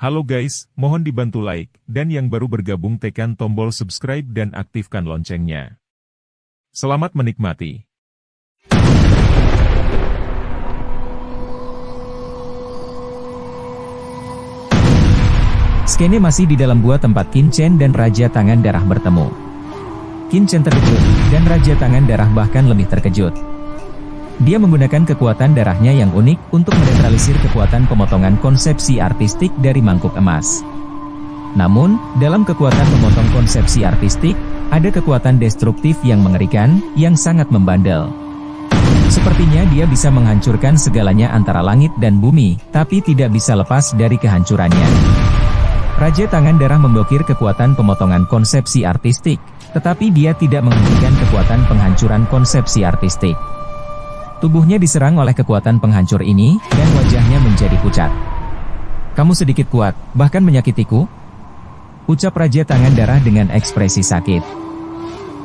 Halo guys, mohon dibantu like, dan yang baru bergabung tekan tombol subscribe dan aktifkan loncengnya. Selamat menikmati. Skene masih di dalam gua tempat Qin Chen dan Raja Tangan Darah bertemu. Qin Chen terkejut, dan Raja Tangan Darah bahkan lebih terkejut. Dia menggunakan kekuatan darahnya yang unik untuk menetralisir kekuatan pemotongan konsepsi artistik dari mangkuk emas. Namun, dalam kekuatan memotong konsepsi artistik, ada kekuatan destruktif yang mengerikan, yang sangat membandel. Sepertinya dia bisa menghancurkan segalanya antara langit dan bumi, tapi tidak bisa lepas dari kehancurannya. Raja Tangan Darah memblokir kekuatan pemotongan konsepsi artistik, tetapi dia tidak menghentikan kekuatan penghancuran konsepsi artistik. Tubuhnya diserang oleh kekuatan penghancur ini, dan wajahnya menjadi pucat. "Kamu sedikit kuat, bahkan menyakitiku?" ucap Raja Tangan Darah dengan ekspresi sakit.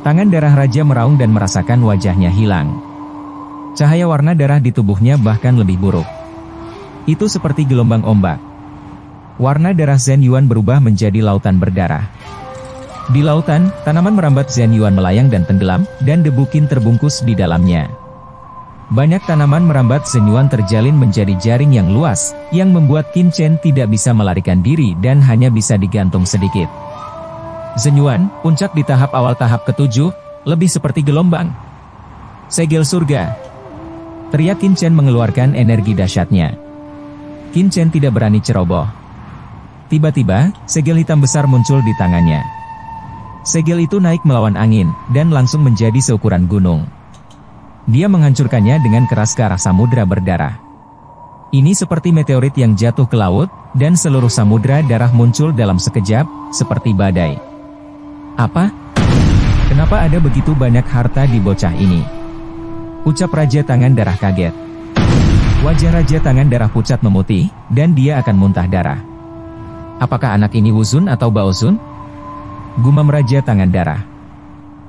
Tangan darah Raja meraung dan merasakan wajahnya hilang. Cahaya warna darah di tubuhnya bahkan lebih buruk. Itu seperti gelombang ombak. Warna darah Zhen Yuan berubah menjadi lautan berdarah. Di lautan, tanaman merambat Zhen Yuan melayang dan tenggelam, dan debu Qin terbungkus di dalamnya. Banyak tanaman merambat Zhen Yuan terjalin menjadi jaring yang luas, yang membuat Qin Chen tidak bisa melarikan diri dan hanya bisa digantung sedikit. Zhen Yuan, puncak di tahap awal tahap ke-7, lebih seperti gelombang. "Segel surga!" teriak Qin Chen mengeluarkan energi dahsyatnya. Qin Chen tidak berani ceroboh. Tiba-tiba, segel hitam besar muncul di tangannya. Segel itu naik melawan angin, dan langsung menjadi seukuran gunung. Dia menghancurkannya dengan keras ke arah samudra berdarah. Ini seperti meteorit yang jatuh ke laut, dan seluruh samudra darah muncul dalam sekejap, seperti badai. "Apa? Kenapa ada begitu banyak harta di bocah ini?" ucap Raja Tangan Darah kaget. Wajah Raja Tangan Darah pucat memutih, dan dia akan muntah darah. "Apakah anak ini Wuzun atau Baozun?" gumam Raja Tangan Darah.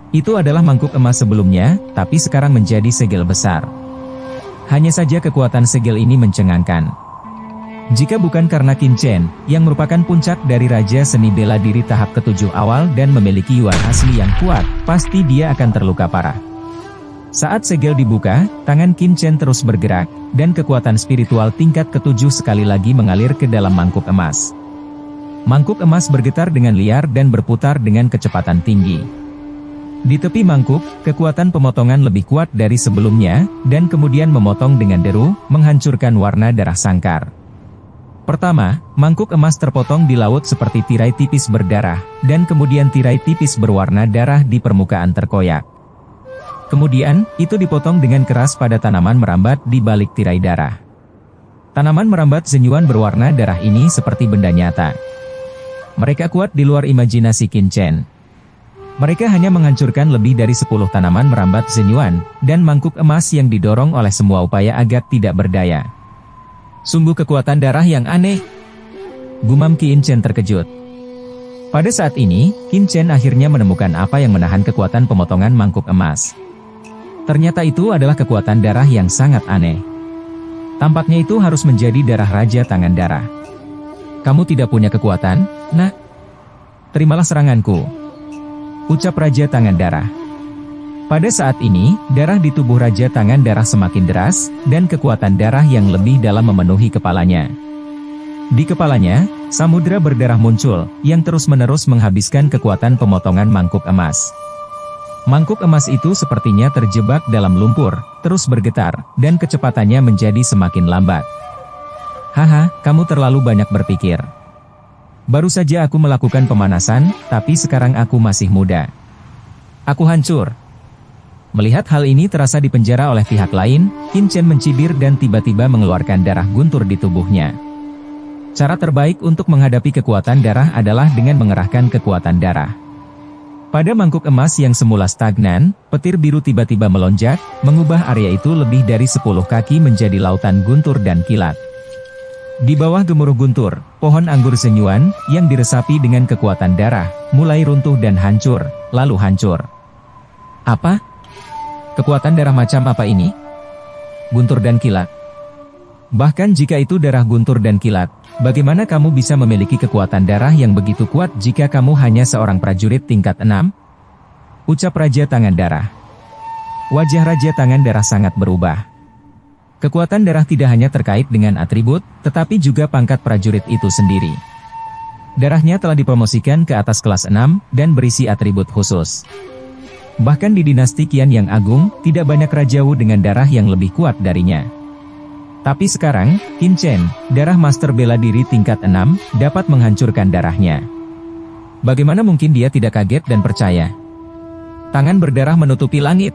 Itu adalah mangkuk emas sebelumnya, tapi sekarang menjadi segel besar. Hanya saja kekuatan segel ini mencengangkan. Jika bukan karena Qin Chen, yang merupakan puncak dari Raja Seni Bela Diri tahap ke-7 awal dan memiliki yuan asli yang kuat, pasti dia akan terluka parah. Saat segel dibuka, tangan Qin Chen terus bergerak, dan kekuatan spiritual tingkat ke-7 sekali lagi mengalir ke dalam mangkuk emas. Mangkuk emas bergetar dengan liar dan berputar dengan kecepatan tinggi. Di tepi mangkuk, kekuatan pemotongan lebih kuat dari sebelumnya, dan kemudian memotong dengan deru, menghancurkan warna darah sangkar. Pertama, mangkuk emas terpotong di laut seperti tirai tipis berdarah, dan kemudian tirai tipis berwarna darah di permukaan terkoyak. Kemudian, itu dipotong dengan keras pada tanaman merambat di balik tirai darah. Tanaman merambat Zhen Yuan berwarna darah ini seperti benda nyata. Mereka kuat di luar imajinasi Qin Chen. Mereka hanya menghancurkan lebih dari 10 tanaman merambat Zhen Yuan, dan mangkuk emas yang didorong oleh semua upaya agak tidak berdaya. "Sungguh kekuatan darah yang aneh," gumam Qin Chen terkejut. Pada saat ini, Qin Chen akhirnya menemukan apa yang menahan kekuatan pemotongan mangkuk emas. Ternyata itu adalah kekuatan darah yang sangat aneh. Tampaknya itu harus menjadi darah Raja Tangan Darah. "Kamu tidak punya kekuatan, nak? Terimalah seranganku," ucap Raja Tangan Darah. Pada saat ini, darah di tubuh Raja Tangan Darah semakin deras, dan kekuatan darah yang lebih dalam memenuhi kepalanya. Di kepalanya, samudra berdarah muncul, yang terus-menerus menghabiskan kekuatan pemotongan mangkuk emas. Mangkuk emas itu sepertinya terjebak dalam lumpur, terus bergetar, dan kecepatannya menjadi semakin lambat. "Haha, kamu terlalu banyak berpikir. Baru saja aku melakukan pemanasan, tapi sekarang aku masih muda. Aku hancur." Melihat hal ini terasa di penjara oleh pihak lain, Qin Chen mencibir dan tiba-tiba mengeluarkan darah guntur di tubuhnya. Cara terbaik untuk menghadapi kekuatan darah adalah dengan mengerahkan kekuatan darah. Pada mangkuk emas yang semula stagnan, petir biru tiba-tiba melonjak, mengubah area itu lebih dari 10 kaki menjadi lautan guntur dan kilat. Di bawah gemuruh guntur, pohon anggur Zhen Yuan, yang diresapi dengan kekuatan darah, mulai runtuh dan hancur, lalu hancur. "Apa? Kekuatan darah macam apa ini? Guntur dan kilat." Bahkan jika itu darah guntur dan kilat, Bagaimana kamu bisa memiliki kekuatan darah yang begitu kuat jika kamu hanya seorang prajurit tingkat 6? Ucap Raja Tangan Darah. Wajah Raja Tangan Darah sangat berubah. Kekuatan darah tidak hanya terkait dengan atribut, tetapi juga pangkat prajurit itu sendiri. Darahnya telah dipromosikan ke atas kelas 6, dan berisi atribut khusus. Bahkan di dinasti Qian yang agung, tidak banyak Raja Wu dengan darah yang lebih kuat darinya. Tapi sekarang, Qin Chen, darah master bela diri tingkat 6, dapat menghancurkan darahnya. Bagaimana mungkin dia tidak kaget dan percaya? Tangan berdarah menutupi langit.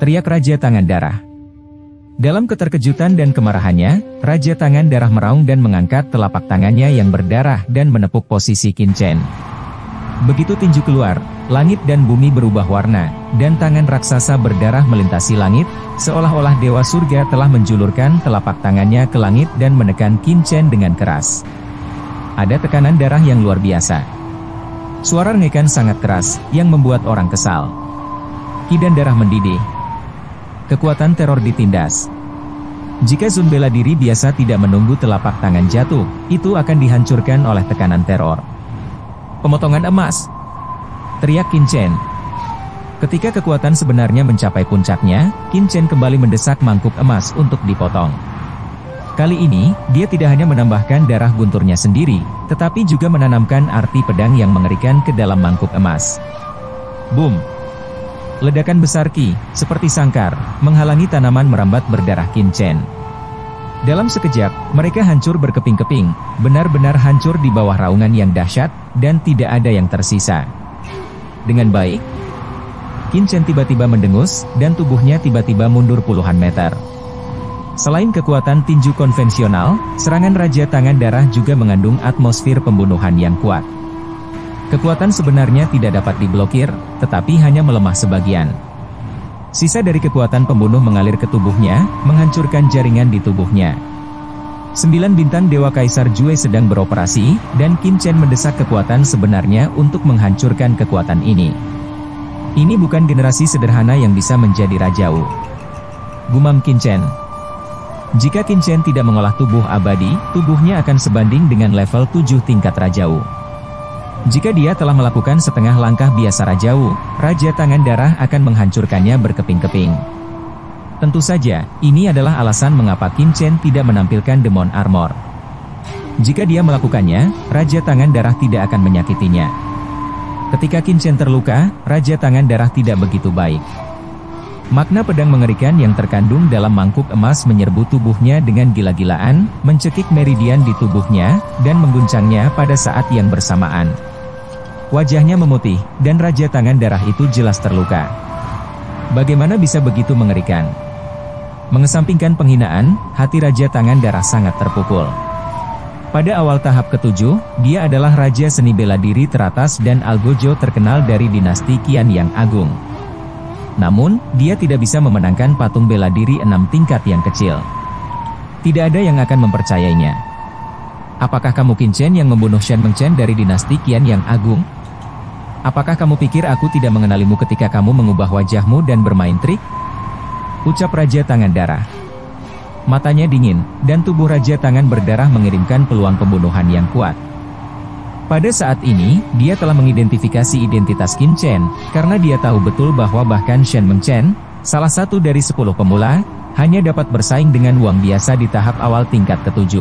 Teriak Raja Tangan Darah. Dalam keterkejutan dan kemarahannya, Raja Tangan Darah meraung dan mengangkat telapak tangannya yang berdarah dan menepuk posisi Qin Chen. Begitu tinju keluar, langit dan bumi berubah warna, dan tangan raksasa berdarah melintasi langit, seolah-olah Dewa Surga telah menjulurkan telapak tangannya ke langit dan menekan Qin Chen dengan keras. Ada tekanan darah yang luar biasa. Suara rengekan sangat keras, yang membuat orang kesal. Ki dan darah mendidih. Kekuatan teror ditindas. Jika Zun bela diri biasa tidak menunggu telapak tangan jatuh, itu akan dihancurkan oleh tekanan teror. Pemotongan emas. Teriak Qin Chen. Ketika kekuatan sebenarnya mencapai puncaknya, Qin Chen kembali mendesak mangkuk emas untuk dipotong. Kali ini, dia tidak hanya menambahkan darah gunturnya sendiri, tetapi juga menanamkan arti pedang yang mengerikan ke dalam mangkuk emas. Boom! Ledakan besar Qi, seperti sangkar, menghalangi tanaman merambat berdarah Qin Chen. Dalam sekejap, mereka hancur berkeping-keping, benar-benar hancur di bawah raungan yang dahsyat, dan tidak ada yang tersisa. Dengan baik, Qin Chen tiba-tiba mendengus, dan tubuhnya tiba-tiba mundur puluhan meter. Selain kekuatan tinju konvensional, serangan Raja Tangan Darah juga mengandung atmosfer pembunuhan yang kuat. Kekuatan sebenarnya tidak dapat diblokir, tetapi hanya melemah sebagian. Sisa dari kekuatan pembunuh mengalir ke tubuhnya, menghancurkan jaringan di tubuhnya. 9 bintang Dewa Kaisar Jue sedang beroperasi, dan Qin Chen mendesak kekuatan sebenarnya untuk menghancurkan kekuatan ini. Ini bukan generasi sederhana yang bisa menjadi Raja Wu. Gumam Qin Chen. Jika Qin Chen tidak mengolah tubuh abadi, tubuhnya akan sebanding dengan level 7 tingkat Raja Wu. Jika dia telah melakukan setengah langkah biasa Raja Wu, Raja Tangan Darah akan menghancurkannya berkeping-keping. Tentu saja, ini adalah alasan mengapa Qin Chen tidak menampilkan Demon Armor. Jika dia melakukannya, Raja Tangan Darah tidak akan menyakitinya. Ketika Qin Chen terluka, Raja Tangan Darah tidak begitu baik. Makna pedang mengerikan yang terkandung dalam mangkuk emas menyerbu tubuhnya dengan gila-gilaan, mencekik meridian di tubuhnya, dan mengguncangnya pada saat yang bersamaan. Wajahnya memutih, dan Raja Tangan Darah itu jelas terluka. Bagaimana bisa begitu mengerikan? Mengesampingkan penghinaan, hati Raja Tangan Darah sangat terpukul. Pada awal tahap ke-7, dia adalah Raja Seni Bela Diri teratas dan Algojo terkenal dari dinasti Qian yang agung. Namun, dia tidak bisa memenangkan patung bela diri 6 tingkat yang kecil. Tidak ada yang akan mempercayainya. Apakah kamu Qin Chen yang membunuh Shen Mengchen dari dinasti Qian yang agung? Apakah kamu pikir aku tidak mengenalimu ketika kamu mengubah wajahmu dan bermain trik? Ucap Raja Tangan Darah. Matanya dingin, dan tubuh Raja Tangan Berdarah mengirimkan peluang pembunuhan yang kuat. Pada saat ini, dia telah mengidentifikasi identitas Qin Chen, karena dia tahu betul bahwa bahkan Shen Mengchen, salah satu dari 10 pemula, hanya dapat bersaing dengan Wang biasa di tahap awal tingkat ke-7.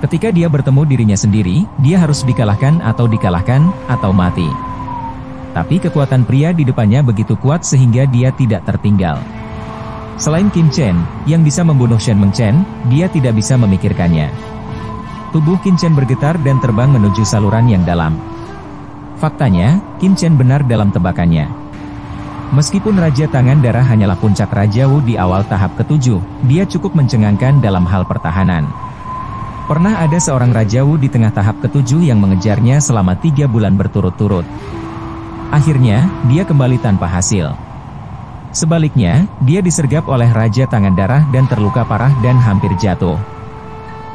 Ketika dia bertemu dirinya sendiri, dia harus dikalahkan atau mati. Tapi kekuatan pria di depannya begitu kuat sehingga dia tidak tertinggal. Selain Qin Chen, yang bisa membunuh Shen Mengchen, dia tidak bisa memikirkannya. Tubuh Qin Chen bergetar dan terbang menuju saluran yang dalam. Faktanya, Qin Chen benar dalam tebakannya. Meskipun Raja Tangan Darah hanyalah puncak Raja Wu di awal tahap ke-7, dia cukup mencengangkan dalam hal pertahanan. Pernah ada seorang Raja Wu di tengah tahap ke-7 yang mengejarnya selama 3 bulan berturut-turut. Akhirnya, dia kembali tanpa hasil. Sebaliknya, dia disergap oleh Raja Tangan Darah dan terluka parah dan hampir jatuh.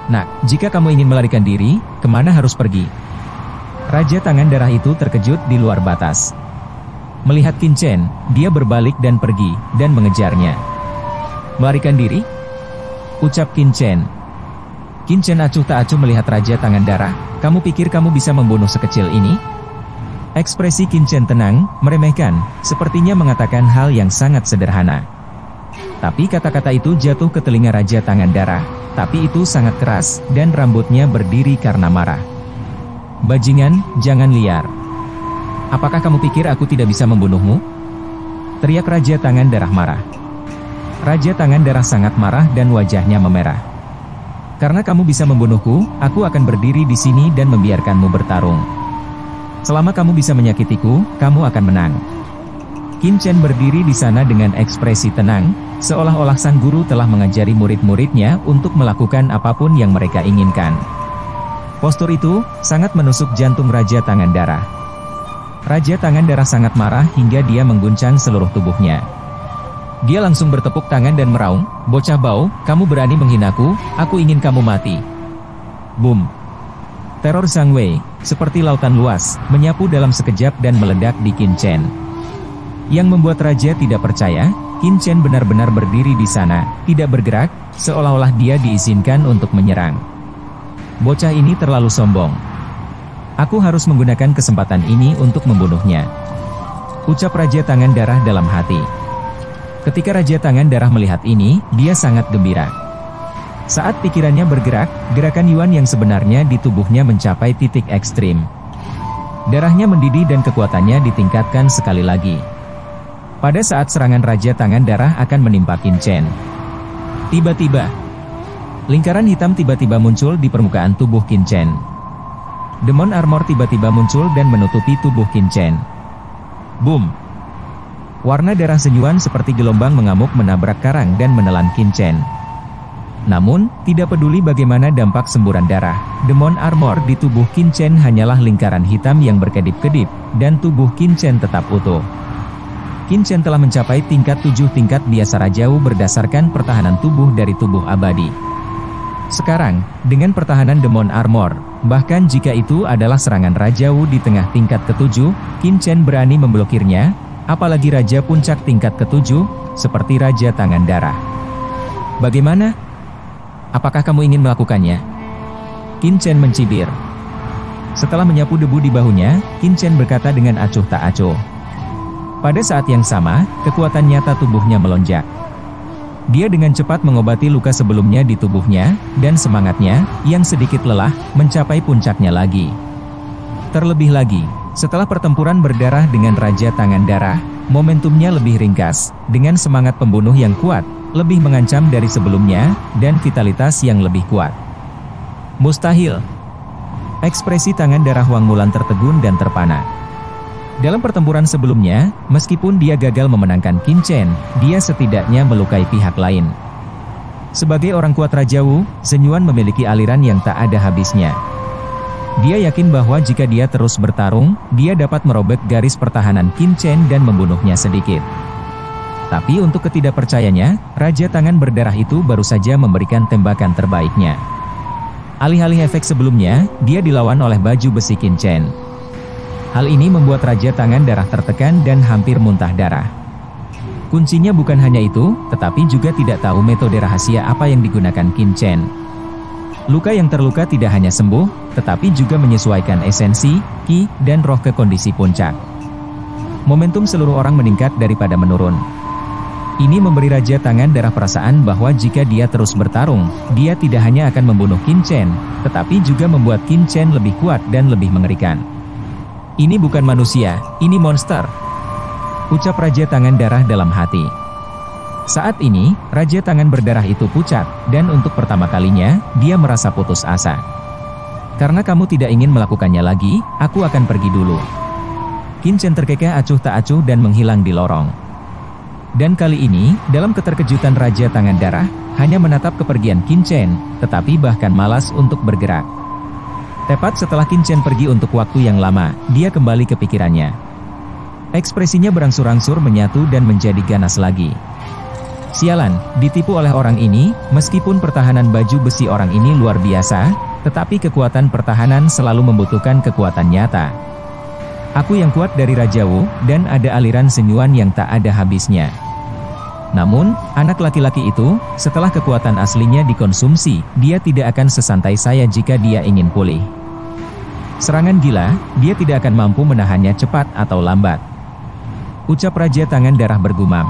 Nak, jika kamu ingin melarikan diri, kemana harus pergi? Raja Tangan Darah itu terkejut di luar batas. Melihat Qin Chen, dia berbalik dan pergi, dan mengejarnya. Melarikan diri? Ucap Qin Chen. Qin Chen acuh tak acuh melihat Raja Tangan Darah. Kamu pikir kamu bisa membunuh sekecil ini? Ekspresi Qin Chen tenang, meremehkan, sepertinya mengatakan hal yang sangat sederhana. Tapi kata-kata itu jatuh ke telinga Raja Tangan Darah. Tapi itu sangat keras, dan rambutnya berdiri karena marah. Bajingan, jangan liar. Apakah kamu pikir aku tidak bisa membunuhmu? Teriak Raja Tangan Darah marah. Raja Tangan Darah sangat marah dan wajahnya memerah. Karena kamu bisa membunuhku, aku akan berdiri di sini dan membiarkanmu bertarung. Selama kamu bisa menyakitiku, kamu akan menang. Qin Chen berdiri di sana dengan ekspresi tenang, seolah-olah sang guru telah mengajari murid-muridnya untuk melakukan apapun yang mereka inginkan. Postur itu sangat menusuk jantung Raja Tangan Darah. Raja Tangan Darah sangat marah hingga dia mengguncang seluruh tubuhnya. Dia langsung bertepuk tangan dan meraung, "Bocah bau, kamu berani menghinaku, aku ingin kamu mati." Boom! Teror Zhang Wei, seperti lautan luas, menyapu dalam sekejap dan meledak di Qin Chen. Yang membuat Raja tidak percaya, Qin Chen benar-benar berdiri di sana, tidak bergerak, seolah-olah dia diizinkan untuk menyerang. Bocah ini terlalu sombong. Aku harus menggunakan kesempatan ini untuk membunuhnya. Ucap Raja Tangan Darah dalam hati. Ketika Raja Tangan Darah melihat ini, dia sangat gembira. Saat pikirannya bergerak, gerakan Yuan yang sebenarnya di tubuhnya mencapai titik ekstrim. Darahnya mendidih dan kekuatannya ditingkatkan sekali lagi. Pada saat serangan Raja Tangan Darah akan menimpa Qin Chen, tiba-tiba, lingkaran hitam tiba-tiba muncul di permukaan tubuh Qin Chen. Demon Armor tiba-tiba muncul dan menutupi tubuh Qin Chen. Boom! Warna darah senyuan seperti gelombang mengamuk menabrak karang dan menelan Qin Chen. Namun, tidak peduli bagaimana dampak semburan darah, Demon Armor di tubuh Qin Chen hanyalah lingkaran hitam yang berkedip-kedip, dan tubuh Qin Chen tetap utuh. Qin Chen telah mencapai tingkat 7 tingkat biasa Rajau berdasarkan pertahanan tubuh dari tubuh abadi. Sekarang, dengan pertahanan Demon Armor, bahkan jika itu adalah serangan Rajau di tengah tingkat ke-7, Qin Chen berani memblokirnya, apalagi Raja Puncak tingkat ke-7, seperti Raja Tangan Darah. Bagaimana? Apakah kamu ingin melakukannya? Qin Chen mencibir. Setelah menyapu debu di bahunya, Qin Chen berkata dengan acuh tak acuh. Pada saat yang sama, kekuatan nyata tubuhnya melonjak. Dia dengan cepat mengobati luka sebelumnya di tubuhnya, dan semangatnya, yang sedikit lelah, mencapai puncaknya lagi. Terlebih lagi, setelah pertempuran berdarah dengan Raja Tangan Darah, momentumnya lebih ringkas, dengan semangat pembunuh yang kuat, lebih mengancam dari sebelumnya, dan vitalitas yang lebih kuat. Mustahil. Ekspresi Tangan Darah Wang Mulan tertegun dan terpana. Dalam pertempuran sebelumnya, meskipun dia gagal memenangkan Qin Chen, dia setidaknya melukai pihak lain. Sebagai orang kuat Rajau, Zhen Yuan memiliki aliran yang tak ada habisnya. Dia yakin bahwa jika dia terus bertarung, dia dapat merobek garis pertahanan Qin Chen dan membunuhnya sedikit. Tapi untuk ketidakpercayanya, Raja Tangan Berdarah itu baru saja memberikan tembakan terbaiknya. Alih-alih efek sebelumnya, dia dilawan oleh baju besi Qin Chen. Hal ini membuat Raja Tangan Darah tertekan dan hampir muntah darah. Kuncinya bukan hanya itu, tetapi juga tidak tahu metode rahasia apa yang digunakan Qin Chen. Luka yang terluka tidak hanya sembuh, tetapi juga menyesuaikan esensi, ki, dan roh ke kondisi puncak. Momentum seluruh orang meningkat daripada menurun. Ini memberi Raja Tangan Darah perasaan bahwa jika dia terus bertarung, dia tidak hanya akan membunuh Qin Chen, tetapi juga membuat Qin Chen lebih kuat dan lebih mengerikan. Ini bukan manusia, ini monster. Ucap Raja Tangan Darah dalam hati. Saat ini, Raja Tangan Berdarah itu pucat, dan untuk pertama kalinya, dia merasa putus asa. Karena kamu tidak ingin melakukannya lagi, aku akan pergi dulu. Qin Chen terkekeh acuh tak acuh dan menghilang di lorong. Dan kali ini, dalam keterkejutan Raja Tangan Darah, hanya menatap kepergian Qin Chen, tetapi bahkan malas untuk bergerak. Tepat setelah Qin Chen pergi untuk waktu yang lama, dia kembali ke pikirannya. Ekspresinya berangsur-angsur menyatu dan menjadi ganas lagi. Sialan, ditipu oleh orang ini, meskipun pertahanan baju besi orang ini luar biasa, tetapi kekuatan pertahanan selalu membutuhkan kekuatan nyata. Aku yang kuat dari Rajau, dan ada aliran senyuan yang tak ada habisnya. Namun, anak laki-laki itu, setelah kekuatan aslinya dikonsumsi, dia tidak akan sesantai saya jika dia ingin pulih. Serangan gila, dia tidak akan mampu menahannya cepat atau lambat. Ucap Raja Tangan Darah bergumam.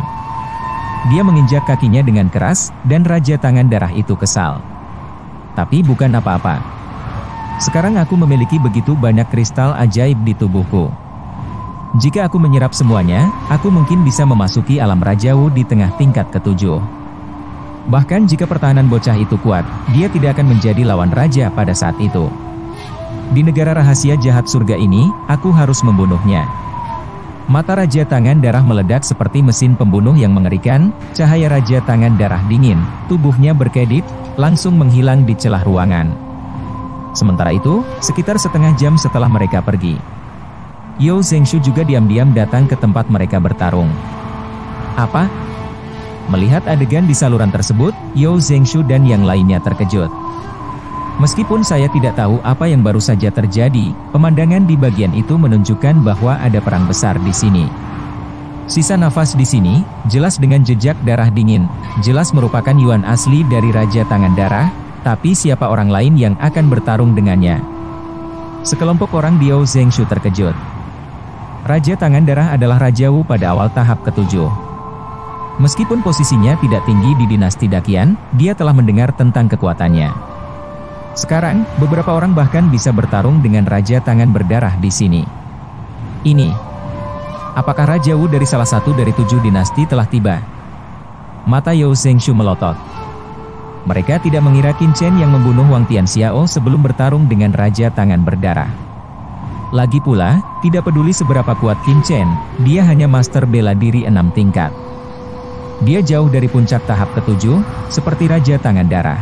Dia menginjak kakinya dengan keras, dan Raja Tangan Darah itu kesal. Tapi bukan apa-apa. Sekarang aku memiliki begitu banyak kristal ajaib di tubuhku. Jika aku menyerap semuanya, aku mungkin bisa memasuki alam Rajawu di tengah tingkat ke-7. Bahkan jika pertahanan bocah itu kuat, dia tidak akan menjadi lawan raja pada saat itu. Di negara rahasia jahat surga ini, aku harus membunuhnya. Mata Raja Tangan Darah meledak seperti mesin pembunuh yang mengerikan, cahaya Raja Tangan Darah dingin, tubuhnya berkedip, langsung menghilang di celah ruangan. Sementara itu, sekitar setengah jam setelah mereka pergi, Yao Zengshu juga diam-diam datang ke tempat mereka bertarung. Apa? Melihat adegan di saluran tersebut, Yao Zengshu dan yang lainnya terkejut. Meskipun saya tidak tahu apa yang baru saja terjadi, pemandangan di bagian itu menunjukkan bahwa ada perang besar di sini. Sisa nafas di sini, jelas dengan jejak darah dingin, jelas merupakan Yuan asli dari Raja Tangan Darah, tapi siapa orang lain yang akan bertarung dengannya? Sekelompok orang di Yao Zengshu terkejut. Raja Tangan Darah adalah Rajawu pada awal tahap ke-7. Meskipun posisinya tidak tinggi di dinasti Dakian, dia telah mendengar tentang kekuatannya. Sekarang, beberapa orang bahkan bisa bertarung dengan Raja Tangan Berdarah di sini. Ini, apakah Rajawu dari salah satu dari 7 dinasti telah tiba? Mata Yao Zengshu melotot. Mereka tidak mengira Qin Chen yang membunuh Wang Tianxiao sebelum bertarung dengan Raja Tangan Berdarah. Lagi pula, tidak peduli seberapa kuat Qin Chen, dia hanya master bela diri 6 tingkat. Dia jauh dari puncak tahap ke-7, seperti Raja Tangan Darah.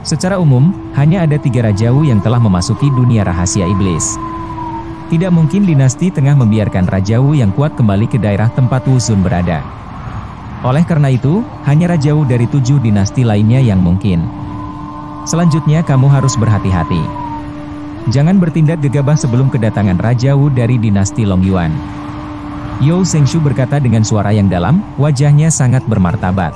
Secara umum, hanya ada 3 Rajawu yang telah memasuki dunia rahasia iblis. Tidak mungkin dinasti tengah membiarkan Rajawu yang kuat kembali ke daerah tempat Wu Zun berada. Oleh karena itu, hanya Rajawu dari 7 dinasti lainnya yang mungkin. Selanjutnya kamu harus berhati-hati. Jangan bertindak gegabah sebelum kedatangan Rajawu dari dinasti Long Yuan. Yao Zengshu berkata dengan suara yang dalam, wajahnya sangat bermartabat.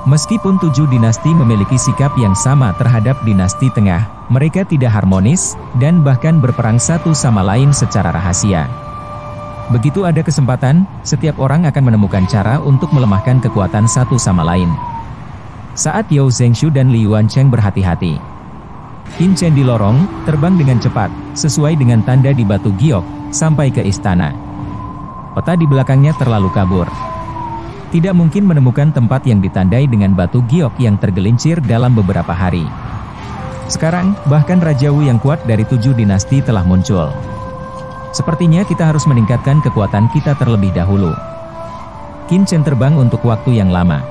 Meskipun 7 dinasti memiliki sikap yang sama terhadap dinasti tengah, mereka tidak harmonis, dan bahkan berperang satu sama lain secara rahasia. Begitu ada kesempatan, setiap orang akan menemukan cara untuk melemahkan kekuatan satu sama lain. Saat Yao Zengshu dan Li Yuancheng berhati-hati, Qin Chen di lorong, terbang dengan cepat, sesuai dengan tanda di batu giok, sampai ke istana. Peta di belakangnya terlalu kabur. Tidak mungkin menemukan tempat yang ditandai dengan batu giok yang tergelincir dalam beberapa hari. Sekarang, bahkan Rajawu yang kuat dari 7 dinasti telah muncul. Sepertinya kita harus meningkatkan kekuatan kita terlebih dahulu. Qin Chen terbang untuk waktu yang lama.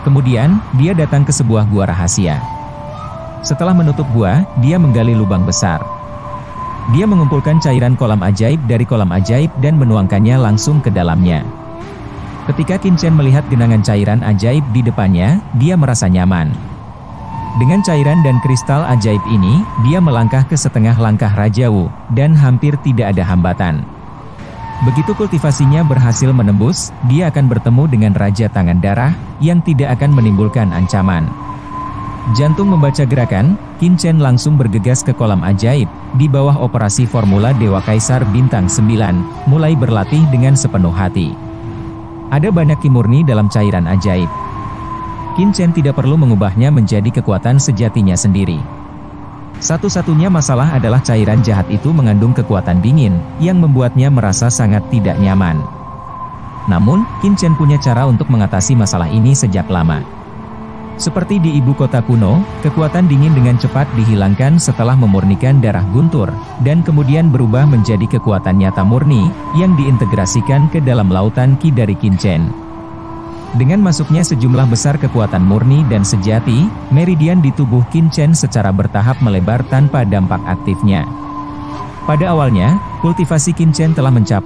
Kemudian, dia datang ke sebuah gua rahasia. Setelah menutup gua, dia menggali lubang besar. Dia mengumpulkan cairan kolam ajaib dari kolam ajaib dan menuangkannya langsung ke dalamnya. Ketika Qin Chen melihat genangan cairan ajaib di depannya, dia merasa nyaman. Dengan cairan dan kristal ajaib ini, dia melangkah ke setengah langkah Rajawu, dan hampir tidak ada hambatan. Begitu kultivasinya berhasil menembus, dia akan bertemu dengan Raja Tangan Darah, yang tidak akan menimbulkan ancaman. Jantung membaca gerakan, Qin Chen langsung bergegas ke kolam ajaib, di bawah operasi formula Dewa Kaisar Bintang 9, mulai berlatih dengan sepenuh hati. Ada banyak ki murni dalam cairan ajaib. Qin Chen tidak perlu mengubahnya menjadi kekuatan sejatinya sendiri. Satu-satunya masalah adalah cairan jahat itu mengandung kekuatan dingin, yang membuatnya merasa sangat tidak nyaman. Namun, Qin Chen punya cara untuk mengatasi masalah ini sejak lama. Seperti di ibu kota kuno, kekuatan dingin dengan cepat dihilangkan setelah memurnikan darah guntur, dan kemudian berubah menjadi kekuatan nyata murni, yang diintegrasikan ke dalam lautan ki dari Qin Chen. Dengan masuknya sejumlah besar kekuatan murni dan sejati, meridian di tubuh Qin Chen secara bertahap melebar tanpa dampak aktifnya. Pada awalnya, kultivasi Qin Chen telah mencapai